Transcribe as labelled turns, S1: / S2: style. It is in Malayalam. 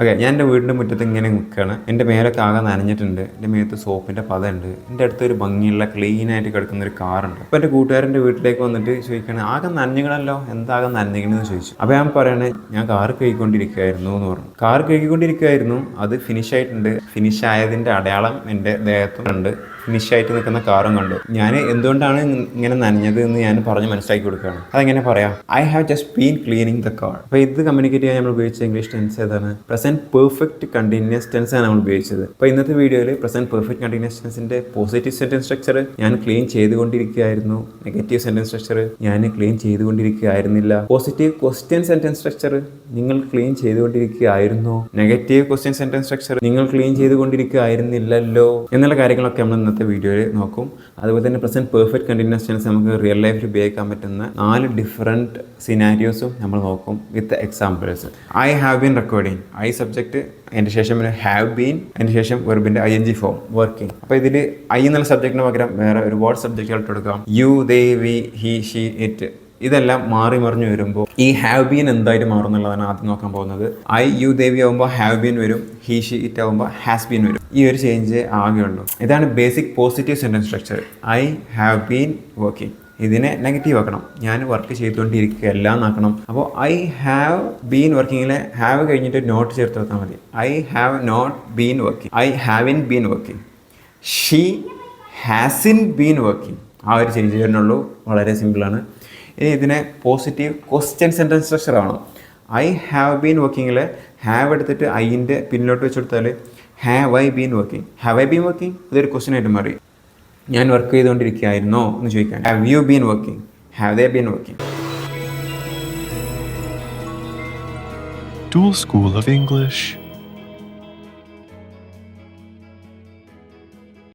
S1: ഓക്കെ, ഞാൻ എൻ്റെ വീടിൻ്റെ മുറ്റത്ത് ഇങ്ങനെ നിൽക്കുകയാണ്. എൻ്റെ മേലൊക്കെ ആകെ നനഞ്ഞിട്ടുണ്ട്. എൻ്റെ മേത്ത് സോപ്പിൻ്റെ പതയുണ്ട്. എൻ്റെ അടുത്തൊരു ഭംഗിയുള്ള ക്ലീനായിട്ട് കിടക്കുന്ന ഒരു കാറുണ്ട്. അപ്പോൾ എൻ്റെ കൂട്ടുകാരൻ്റെ വീട്ടിലേക്ക് വന്നിട്ട് ചോദിക്കുകയാണ്, ആകെ നനഞ്ഞുകളല്ലോ, എന്താകെ നനഞ്ഞിക്കണെന്ന് ചോദിച്ചു. അപ്പോൾ ഞാൻ പറയണേ, ഞാൻ കാറ് കഴുകിക്കൊണ്ടിരിക്കുകയായിരുന്നു എന്ന് പറഞ്ഞു. കാറ് കഴുകിക്കൊണ്ടിരിക്കുകയായിരുന്നു, അത് ഫിനിഷ് ആയിട്ടുണ്ട്. ഫിനിഷ് ആയതിൻ്റെ അടയാളം എൻ്റെ ദേഹത്തുണ്ട്. ഫിനിഷായിട്ട് നിൽക്കുന്ന കാറും കണ്ടു. ഞാൻ എന്തുകൊണ്ടാണ് ഇങ്ങനെ നനഞ്ഞത് എന്ന് ഞാൻ പറഞ്ഞ് മനസ്സിലാക്കി കൊടുക്കുകയാണ്. അതെങ്ങനെ പറയാം? I have just been cleaning the car. അപ്പോൾ ഇത് കമ്മ്യൂണിക്കേറ്റ് ചെയ്യാൻ നമ്മൾ ഉപയോഗിച്ച ഇംഗ്ലീഷ് ടെൻസ് ഏതാണ്? പ്രസന്റ് പെർഫെക്റ്റ് കണ്ടിന്യൂസ് ടെൻസ് ആണ് നമ്മൾ ഉപയോഗിച്ചത്. അപ്പോൾ ഇന്നത്തെ വീഡിയോയിൽ പ്രസന്റ് പെർഫെക്റ്റ് കണ്ടിന്യൂസ് ടെൻസിന്റെ പോസിറ്റീവ് സെന്റൻസ് സ്ട്രക്ചർ ഞാൻ ക്ലീൻ ചെയ്തുകൊണ്ടിരിക്കുകയായിരുന്നു, നെഗറ്റീവ് സെന്റൻസ് സ്ട്രക്ചർ ഞാൻ ക്ലീൻ ചെയ്തുകൊണ്ടിരിക്കുകയായിരുന്നില്ല, പോസിറ്റീവ് ക്വസ്റ്റ്യൻ സെന്റൻസ് സ്ട്രക്ചർ നിങ്ങൾ ക്ലീൻ ചെയ്തുകൊണ്ടിരിക്കുകയായിരുന്നു, നെഗറ്റീവ് ക്വസ്റ്റ്യൻ സെന്റൻസ് സ്ട്രക്ചർ നിങ്ങൾ ക്ലീൻ ചെയ്തുകൊണ്ടിരിക്കുകയായിരുന്നില്ലല്ലോ എന്നുള്ള കാര്യങ്ങളൊക്കെ നമ്മൾ ഇന്നത്തെ വീഡിയോയിൽ നോക്കും. അതുപോലെ തന്നെ പ്രസന്റ് പെർഫെക്റ്റ് കണ്ടിന്യൂസ് ടെൻസ് നമുക്ക് റിയൽ ലൈഫിൽ ഉപയോഗിക്കാൻ പറ്റുന്ന 4 ഡിഫറെൻറ്റ് സിനാരിയോസും നമ്മൾ നോക്കും with examples. I have been recording, I subject, അതിൻ്റെ ശേഷം ഹാവ് ബീൻ, അതിൻ്റെ ശേഷം വെർബിൻ്റെ ING ഫോം വർക്കിംഗ്. അപ്പോൾ ഇതിൽ ഐ എന്നുള്ള സബ്ജക്റ്റിന് പകരം വേറെ ഒരുപാട് സബ്ജക്റ്റുകൾ എടുക്കാം. You, they, we, he, she, it. ഇതെല്ലാം മാറി മറിഞ്ഞു വരുമ്പോൾ ഈ ഹാവ് ബീൻ എന്തായിട്ട് മാറും എന്നുള്ളതാണ് ആദ്യം നോക്കാൻ പോകുന്നത്. ഐ, യു, ദേവി ആകുമ്പോൾ ഹാവ് ബീൻ വരും, ഹി, ഷീ, ഇറ്റ് ആകുമ്പോൾ ഹാസ് ബീൻ വരും. ഈ ഒരു ചേഞ്ച് ആകെയുള്ളൂ. ഇതാണ് basic positive sentence structure. I have been working. ഇതിനെ നെഗറ്റീവ് ആക്കണം, ഞാൻ വർക്ക് ചെയ്തുകൊണ്ടിരിക്കുകയല്ല എന്നാക്കണം. അപ്പോൾ ഐ ഹാവ് ബീൻ വർക്കിങ്ങിലെ ഹാവ് കഴിഞ്ഞിട്ട് നോട്ട് ചേർത്ത് വെക്കാൻ മതി. I have not been working, I haven't been working. She hasn't been working. ആ ഒരു ചേഞ്ച് വരുന്നുള്ളൂ. വളരെ സിമ്പിളാണ്. ഇനി ഇതിനെ പോസിറ്റീവ് ക്വസ്റ്റ്യൻ സെൻറ്റൻസ് സ്ട്രക്ചർ ആവണം. ഐ ഹാവ് ബീൻ വർക്കിങ്ങിൽ ഹാവ് എടുത്തിട്ട് ഐൻ്റെ പിന്നിലോട്ട് വെച്ചെടുത്താൽ have I been working. Have I been working ഇതൊരു ക്വസ്റ്റ്യൻ ആയിട്ട് മാറി. ഞാൻ വർക്ക് ചെയ്തുകൊണ്ടിരിക്കുകയായിരുന്നോ എന്ന് ചോദിക്കാൻ. Have you been working, have they been working.
S2: Dual School of English.